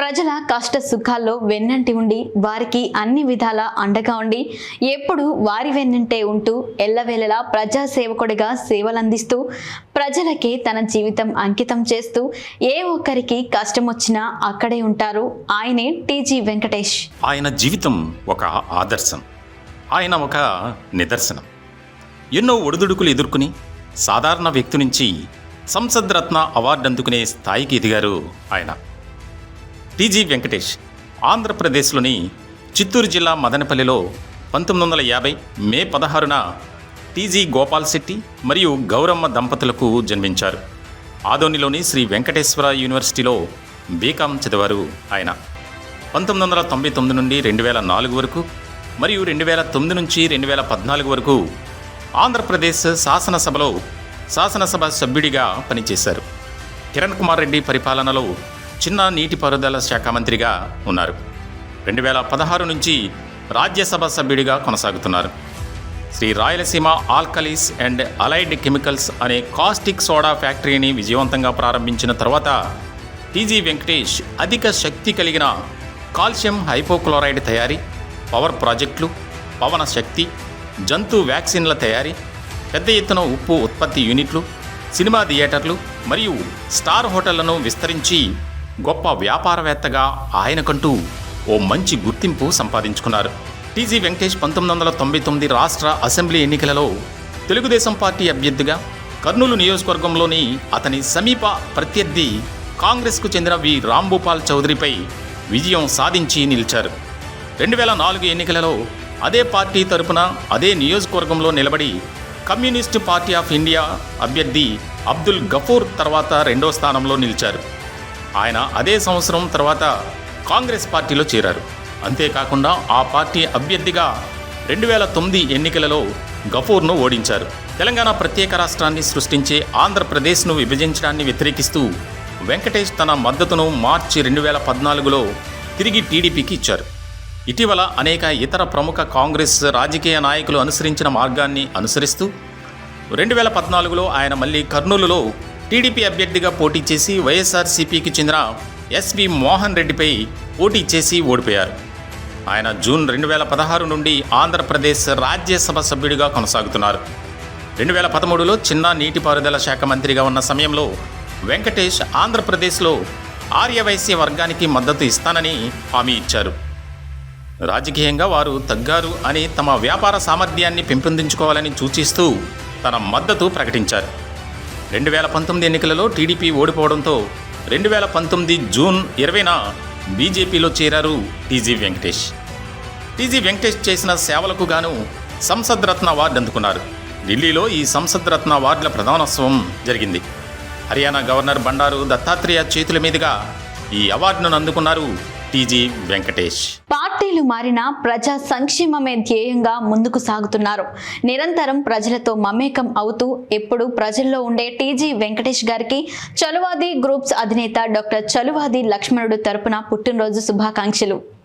ప్రజల కష్ట సుఖాల్లో వెన్నంటి ఉండి వారికి అన్ని విధాల అండగా ఉండి ఎప్పుడు వారి వెన్నంటే ఉంటూ ఎల్లవేళలా ప్రజాసేవకుడిగా సేవలందిస్తూ ప్రజలకే తన జీవితం అంకితం చేస్తూ ఏ ఒక్కరికి కష్టం వచ్చినా అక్కడే ఉంటారు ఆయనే టీజీ వెంకటేష్. ఆయన జీవితం ఒక ఆదర్శం. ఆయన ఒక నిదర్శనం. ఎన్నో ఒడిదుడుకులు ఎదుర్కొని సాధారణ వ్యక్తి నుంచి సంసద్ రత్న అవార్డు అందుకునే స్థాయికి ఎదిగారు ఆయన. టీజీ వెంకటేష్ ఆంధ్రప్రదేశ్లోని చిత్తూరు జిల్లా మదనపల్లిలో 1950 మే 16న టీజీ గోపాల్ శెట్టి మరియు గౌరమ్మ దంపతులకు జన్మించారు. ఆదోనిలోని శ్రీ వెంకటేశ్వర యూనివర్సిటీలో బీకాం చదివారు ఆయన. 1999 నుండి 2004 వరకు మరియు 2009 నుంచి 2014 వరకు ఆంధ్రప్రదేశ్ శాసనసభలో శాసనసభ సభ్యుడిగా పనిచేశారు. కిరణ్ కుమార్ రెడ్డి పరిపాలనలో చిన్న నీటిపారుదల శాఖ మంత్రిగా ఉన్నారు. 2016 నుంచి రాజ్యసభ సభ్యుడిగా కొనసాగుతున్నారు. Sri Rayalaseema alkalies and allied chemicals అనే కాస్టిక్ సోడా ఫ్యాక్టరీని విజయవంతంగా ప్రారంభించిన తర్వాత టీజీ వెంకటేష్ అధిక శక్తి కలిగిన కాల్షియం హైపోక్లోరైడ్ తయారీ, పవర్ ప్రాజెక్టులు, పవన శక్తి, జంతు వ్యాక్సిన్ల తయారీ, పెద్ద ఎత్తున ఉప్పు ఉత్పత్తి యూనిట్లు, సినిమా థియేటర్లు మరియు స్టార్ హోటళ్లను విస్తరించి గొప్ప వ్యాపారవేత్తగా ఆయనకంటూ ఓ మంచి గుర్తింపు సంపాదించుకున్నారు. టీజీ వెంకటేష్ 1999 రాష్ట్ర అసెంబ్లీ ఎన్నికలలో తెలుగుదేశం పార్టీ అభ్యర్థిగా కర్నూలు నియోజకవర్గంలోని అతని సమీప ప్రత్యర్థి కాంగ్రెస్కు చెందిన వి రాంభూపాల్ చౌదరిపై విజయం సాధించి నిలిచారు. 2004 ఎన్నికలలో అదే పార్టీ తరపున అదే నియోజకవర్గంలో నిలబడి కమ్యూనిస్టు పార్టీ ఆఫ్ ఇండియా అభ్యర్థి అబ్దుల్ గఫూర్ తర్వాత 2వ స్థానంలో నిలిచారు. ఆయన అదే సంవత్సరం తర్వాత కాంగ్రెస్ పార్టీలో చేరారు. అంతేకాకుండా ఆ పార్టీ అభ్యర్థిగా 2009 ఎన్నికలలో గఫూర్ను ఓడించారు. తెలంగాణ ప్రత్యేక రాష్ట్రాన్ని సృష్టించే ఆంధ్రప్రదేశ్ను విభజించడాన్ని వ్యతిరేకిస్తూ వెంకటేష్ తన మద్దతును మార్చి 2014లో తిరిగి టీడీపీకి ఇచ్చారు. ఇటీవల అనేక ఇతర ప్రముఖ కాంగ్రెస్ రాజకీయ నాయకులు అనుసరించిన మార్గాన్ని అనుసరిస్తూ 2014లో ఆయన మళ్ళీ కర్నూలులో టీడీపీ అభ్యర్థిగా పోటీ చేసి వైఎస్ఆర్సీపీకి చెందిన ఎస్వి మోహన్ రెడ్డిపై పోటీ చేసి ఓడిపోయారు. ఆయన జూన్ 2016 నుండి ఆంధ్రప్రదేశ్ రాజ్యసభ సభ్యుడిగా కొనసాగుతున్నారు. 2013లో చిన్న నీటిపారుదల శాఖ మంత్రిగా ఉన్న సమయంలో వెంకటేష్ ఆంధ్రప్రదేశ్లో ఆర్యవైశ్య వర్గానికి మద్దతు ఇస్తానని హామీ ఇచ్చారు. రాజకీయంగా వారు తగ్గారు అని తమ వ్యాపార సామర్థ్యాన్ని పెంపొందించుకోవాలని సూచిస్తూ తన మద్దతు ప్రకటించారు. 2019 ఎన్నికలలో టీడీపీ ఓడిపోవడంతో 2019 జూన్ 20న బీజేపీలో చేరారు టీజీ వెంకటేష్. టీజీ వెంకటేష్ చేసిన సేవలకు గాను సంసద్ రత్న అవార్డు అందుకున్నారు. ఢిల్లీలో ఈ సంసద్ రత్న అవార్డుల ప్రదానోత్సవం జరిగింది. హర్యానా గవర్నర్ బండారు దత్తాత్రేయ చేతుల మీదుగా ఈ అవార్డును అందుకున్నారు టీజీ వెంకటేష్. పార్టీలు మారినా ప్రజా సంక్షేమమే ధ్యేయంగా ముందుకు సాగుతున్నారు. నిరంతరం ప్రజలతో మమేకం అవుతూ ఎప్పుడు ప్రజల్లో ఉండే టీజీ వెంకటేష్ గారికి చలువాది గ్రూప్స్ అధినేత డాక్టర్ చలువాది లక్ష్మణుడు తరపున పుట్టినరోజు శుభాకాంక్షలు.